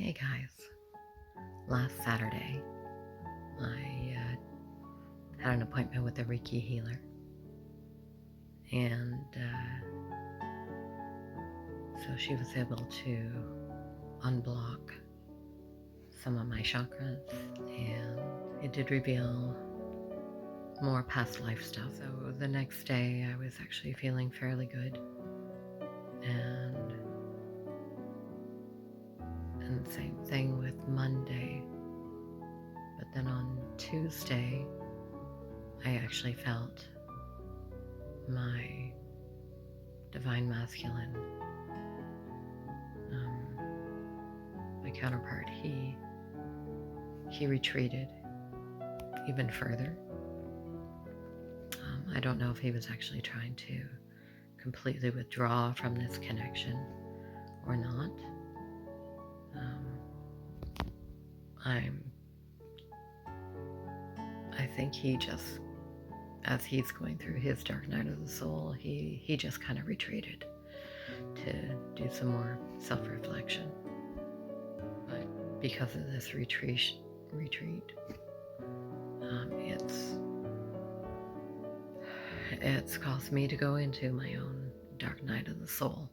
Hey guys, last Saturday I had an appointment with a Reiki healer, and so she was able to unblock some of my chakras, and it did reveal more past life stuff. So the next day I was actually feeling fairly good, and same thing with Monday. But then on Tuesday, I actually felt my divine masculine, my counterpart, he retreated even further. I don't know if he was actually trying to completely withdraw from this connection or not. I think he just, as he's going through his dark night of the soul, he just kind of retreated to do some more self-reflection. But because of this retreat, it's caused me to go into my own dark night of the soul.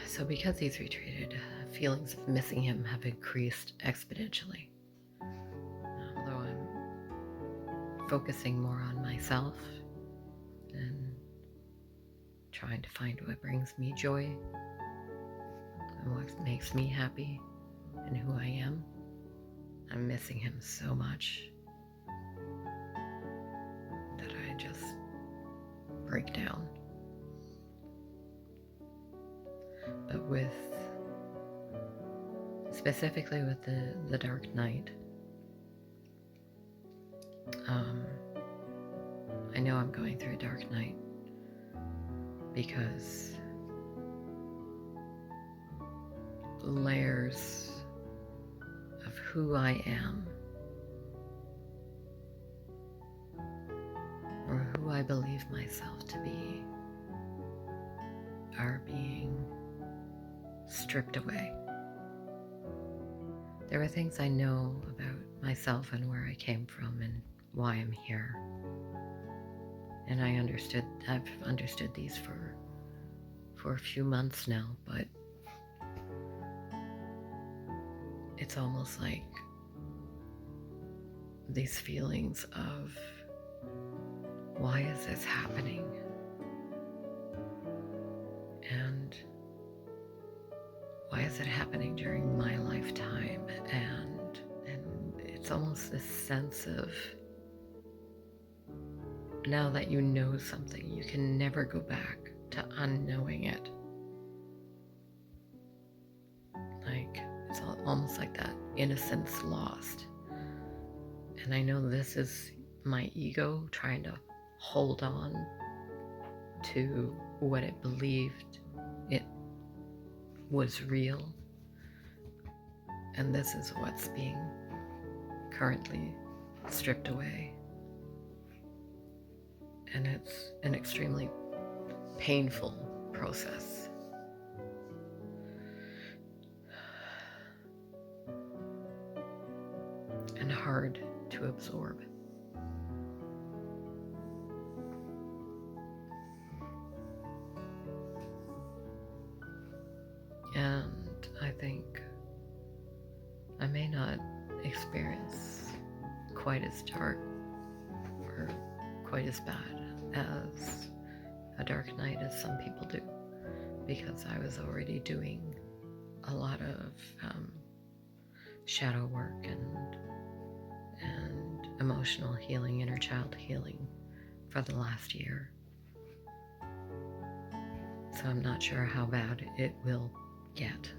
So because he's retreated, feelings of missing him have increased exponentially. Although I'm focusing more on myself and trying to find what brings me joy and what makes me happy and who I am, I'm missing him so much that I just break down. But specifically with the dark night, I know I'm going through a dark night because layers of who I am, or who I believe myself to be, are being stripped away. There are things I know about myself and where I came from and why I'm here. And I've understood these for a few months now, but it's almost like these feelings of, why is this happening? And why is it happening during my lifetime? And it's almost this sense of, now that you know something, you can never go back to unknowing it. Like, it's almost like that innocence lost. And I know this is my ego trying to hold on to what it believed it was real. And this is what's being currently stripped away. And it's an extremely painful process. And hard to absorb. And I think I may not experience quite as dark or quite as bad as a dark night as some people do, because I was already doing a lot of shadow work and emotional healing, inner child healing for the last year. So I'm not sure how bad it will get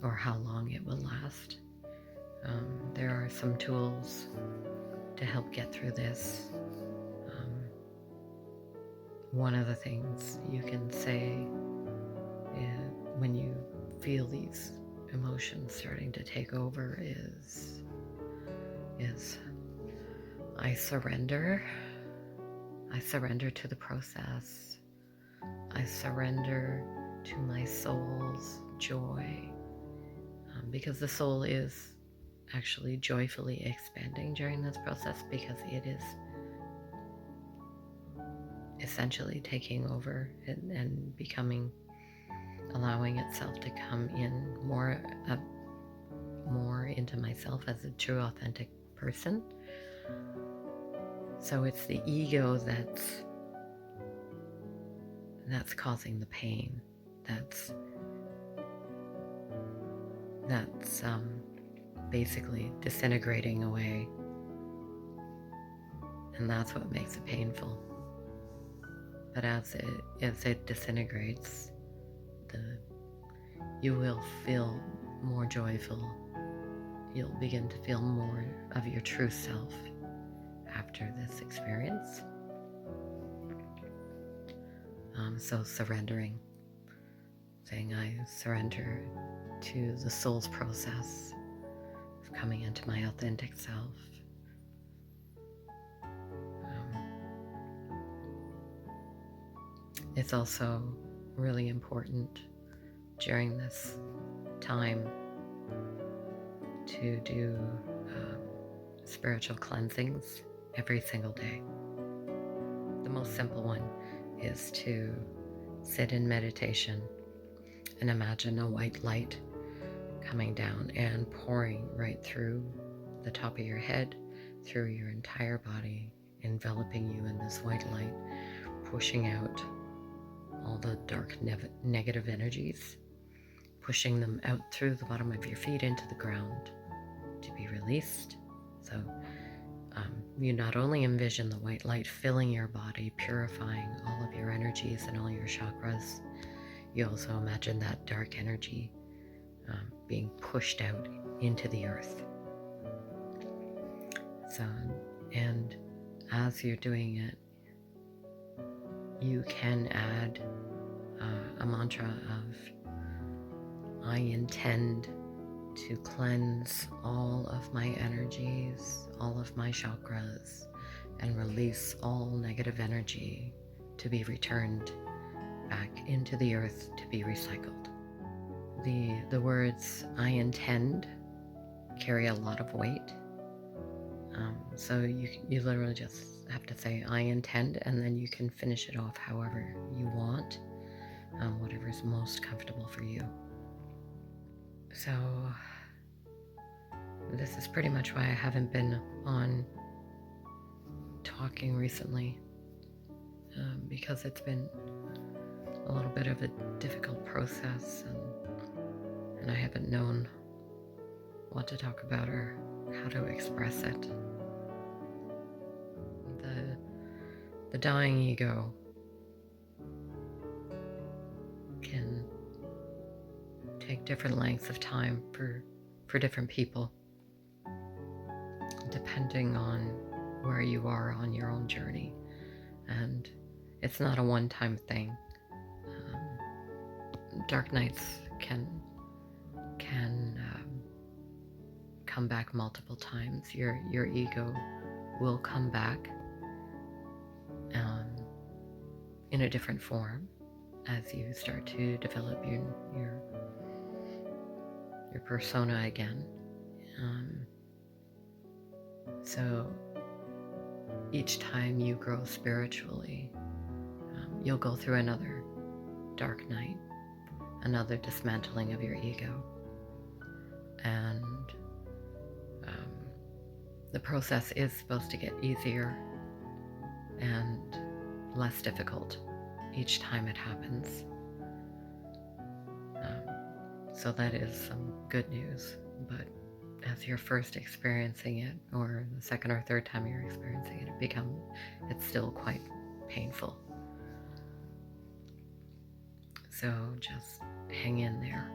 or how long it will last. There are some tools to help get through this. One of the things you can say when you feel these emotions starting to take over is I surrender. I surrender to the process. I surrender to my soul's joy, because the soul is actually joyfully expanding during this process, because it is essentially taking over and becoming, allowing itself to come in more into myself as a true authentic person. So it's the ego that's causing the pain, that's basically disintegrating away, and that's what makes it painful. But as it disintegrates, you will feel more joyful. You'll begin to feel more of your true self after this experience. So surrendering, saying I surrender to the soul's process of coming into my authentic self. It's also really important during this time to do spiritual cleansings every single day. The most simple one is to sit in meditation and imagine a white light coming down and pouring right through the top of your head, through your entire body, enveloping you in this white light, pushing out all the dark negative energies, pushing them out through the bottom of your feet into the ground to be released. So you not only envision the white light filling your body, purifying all of your energies and all your chakras, you also imagine that dark energy being pushed out into the earth. So, and as you're doing it, you can add a mantra of, I intend to cleanse all of my energies, all of my chakras, and release all negative energy to be returned back into the earth to be recycled. The words I intend carry a lot of weight. So you literally just have to say I intend, and then you can finish it off however you want, whatever's most comfortable for you. So this is pretty much why I haven't been on talking recently, because it's been a little bit of a difficult process, and I haven't known what to talk about or how to express it. The dying ego can take different lengths of time for different people, depending on where you are on your own journey. And it's not a one-time thing. Dark nights can come back multiple times. Your ego will come back in a different form as you start to develop your persona again. So each time you grow spiritually, you'll go through another dark night, another dismantling of your ego. And the process is supposed to get easier and less difficult each time it happens. So that is some good news. But as you're first experiencing it, or the second or third time you're experiencing it, it's still quite painful. So just hang in there.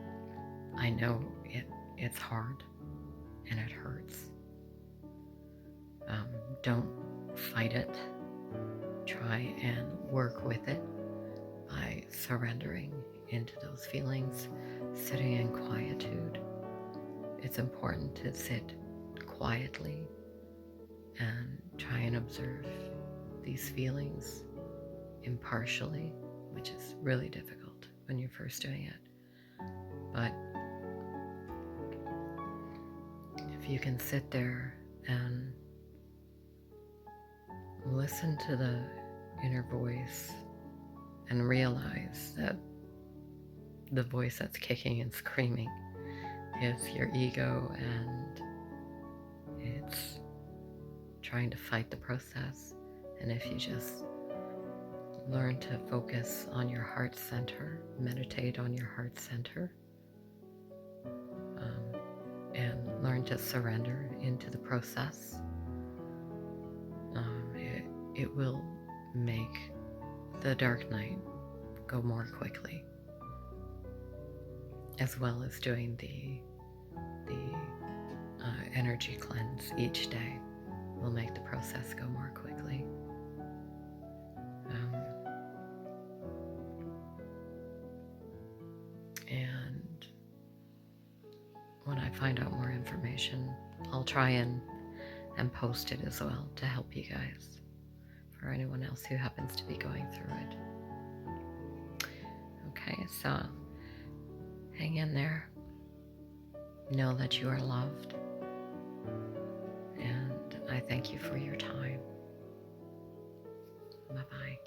I know it's hard and it hurts. Don't fight it. Try and work with it by surrendering into those feelings, sitting in quietude. It's important to sit quietly and try and observe these feelings impartially, which is really difficult when you're first doing it. But if you can sit there and listen to the inner voice and realize that the voice that's kicking and screaming is your ego, and it's trying to fight the process. And if you just learn to focus on your heart center, meditate on your heart center, and learn to surrender into the process, it will make the dark night go more quickly, as well as doing the energy cleanse each day will make the process go more quickly. And when I find out more information, I'll try and post it as well to help you guys, for anyone else who happens to be going through it. Okay, so hang in there. Know that you are loved. And I thank you for your time. Bye-bye.